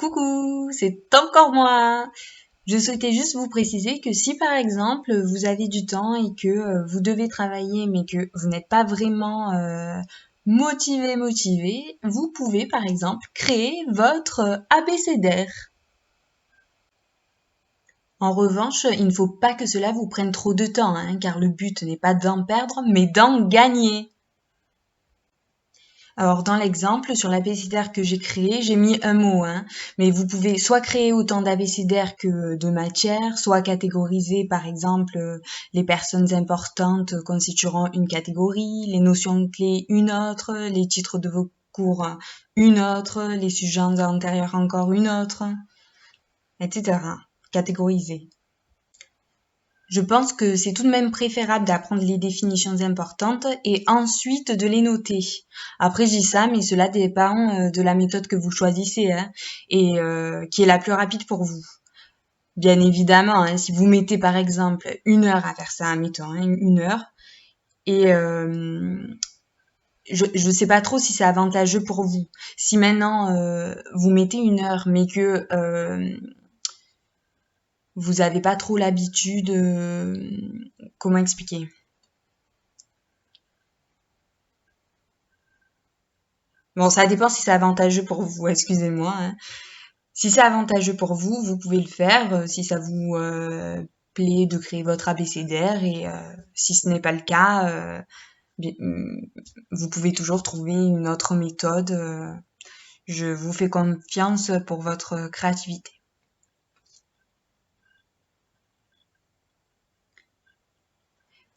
Coucou, c'est encore moi. Je souhaitais juste vous préciser que si par exemple vous avez du temps et que vous devez travailler mais que vous n'êtes pas vraiment motivé, vous pouvez par exemple créer votre abécédaire. En revanche, il ne faut pas que cela vous prenne trop de temps, hein, car le but n'est pas d'en perdre mais d'en gagner. Alors dans l'exemple, sur l'abécédaire que j'ai créé, j'ai mis un mot, hein, mais vous pouvez soit créer autant d'abécédaires que de matières, soit catégoriser par exemple les personnes importantes constitueront une catégorie, les notions clés une autre, les titres de vos cours une autre, les sujets antérieurs encore une autre, etc. Catégoriser. Je pense que c'est tout de même préférable d'apprendre les définitions importantes et ensuite de les noter. Après, je dis ça, mais cela dépend de la méthode que vous choisissez, hein, et qui est la plus rapide pour vous. Bien évidemment, hein, si vous mettez par exemple 1 heure à faire ça, mettons, hein, 1 heure, et je sais pas trop si c'est avantageux pour vous. Si maintenant vous mettez 1 heure, mais que vous avez pas trop l'habitude, comment expliquer? Bon, ça dépend si c'est avantageux pour vous, excusez-moi, hein. Si c'est avantageux pour vous, vous pouvez le faire, si ça vous plaît de créer votre abécédaire et si ce n'est pas le cas, vous pouvez toujours trouver une autre méthode. Je vous fais confiance pour votre créativité.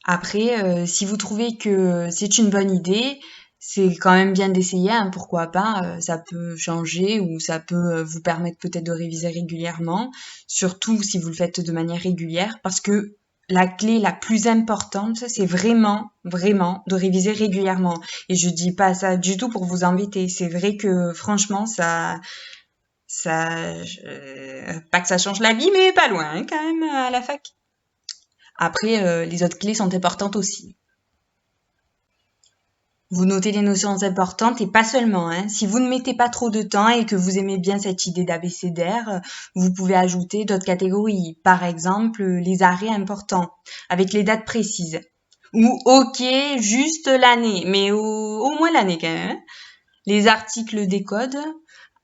Après, si vous trouvez que c'est une bonne idée, c'est quand même bien d'essayer, hein, pourquoi pas, ça peut changer ou ça peut vous permettre peut-être de réviser régulièrement, surtout si vous le faites de manière régulière, parce que la clé la plus importante, c'est vraiment, vraiment de réviser régulièrement. Et je dis pas ça du tout pour vous embêter, c'est vrai que franchement, pas que ça change la vie, mais pas loin, hein, quand même, à la fac. Après, les autres clés sont importantes aussi. Vous notez les notions importantes et pas seulement, hein. Si vous ne mettez pas trop de temps et que vous aimez bien cette idée d'abécédaire, vous pouvez ajouter d'autres catégories. Par exemple, les arrêts importants, avec les dates précises. Ou ok, juste l'année, mais au moins l'année quand même, hein. Les articles des codes.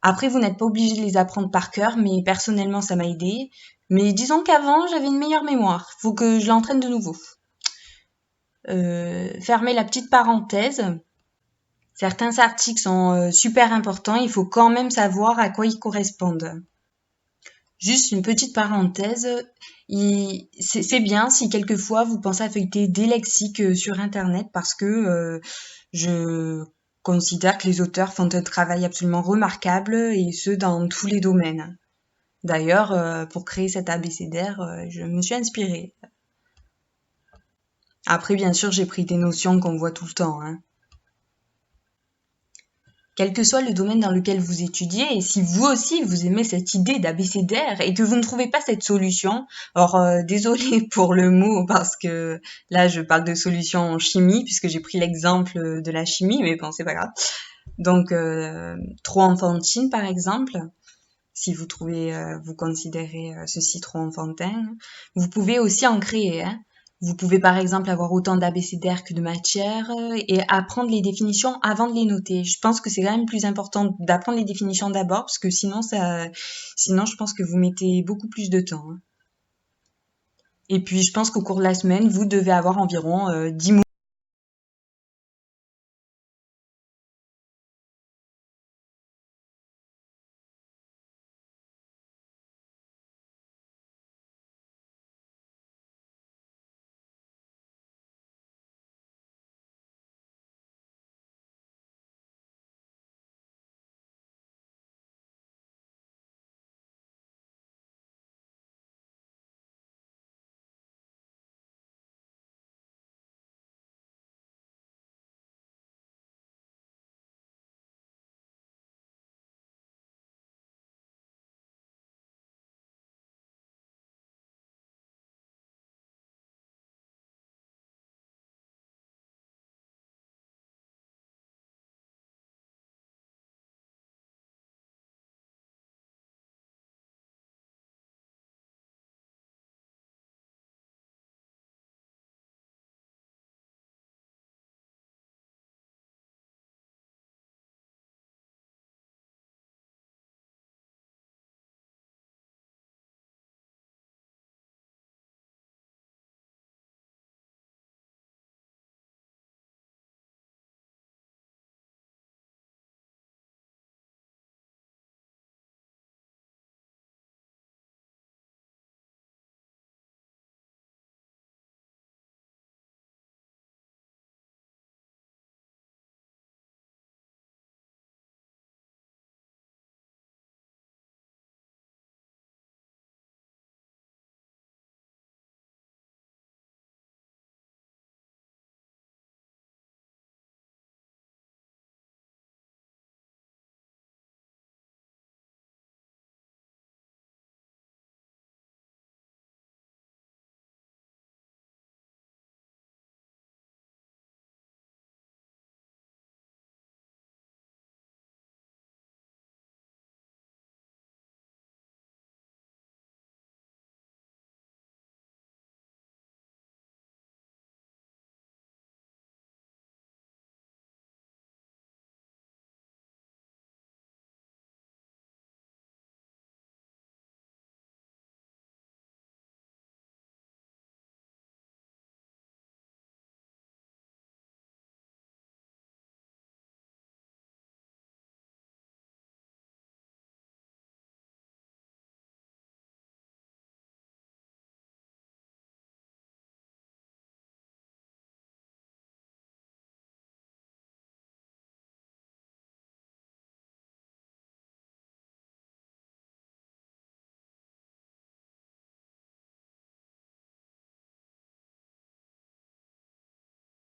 Après, vous n'êtes pas obligé de les apprendre par cœur, mais personnellement, ça m'a aidé. Mais disons qu'avant, j'avais une meilleure mémoire. Faut que je l'entraîne de nouveau. Fermez la petite parenthèse. Certains articles sont super importants, il faut quand même savoir à quoi ils correspondent. Juste une petite parenthèse, c'est bien si quelquefois vous pensez à feuilleter des lexiques sur Internet parce que je considère que les auteurs font un travail absolument remarquable et ce dans tous les domaines. D'ailleurs, pour créer cet abécédaire, je me suis inspirée. Après, bien sûr, j'ai pris des notions qu'on voit tout le temps, hein. Quel que soit le domaine dans lequel vous étudiez, et si vous aussi vous aimez cette idée d'abécédaire et que vous ne trouvez pas cette solution, alors désolé pour le mot parce que là je parle de solution en chimie puisque j'ai pris l'exemple de la chimie, mais bon c'est pas grave. Donc trop enfantine par exemple, si vous trouvez, vous considérez ceci trop enfantin, vous pouvez aussi en créer, hein. Vous pouvez par exemple avoir autant d'abécédaires que de matières et apprendre les définitions avant de les noter. Je pense que c'est quand même plus important d'apprendre les définitions d'abord parce que sinon je pense que vous mettez beaucoup plus de temps, hein. Et puis je pense qu'au cours de la semaine, vous devez avoir environ 10 mots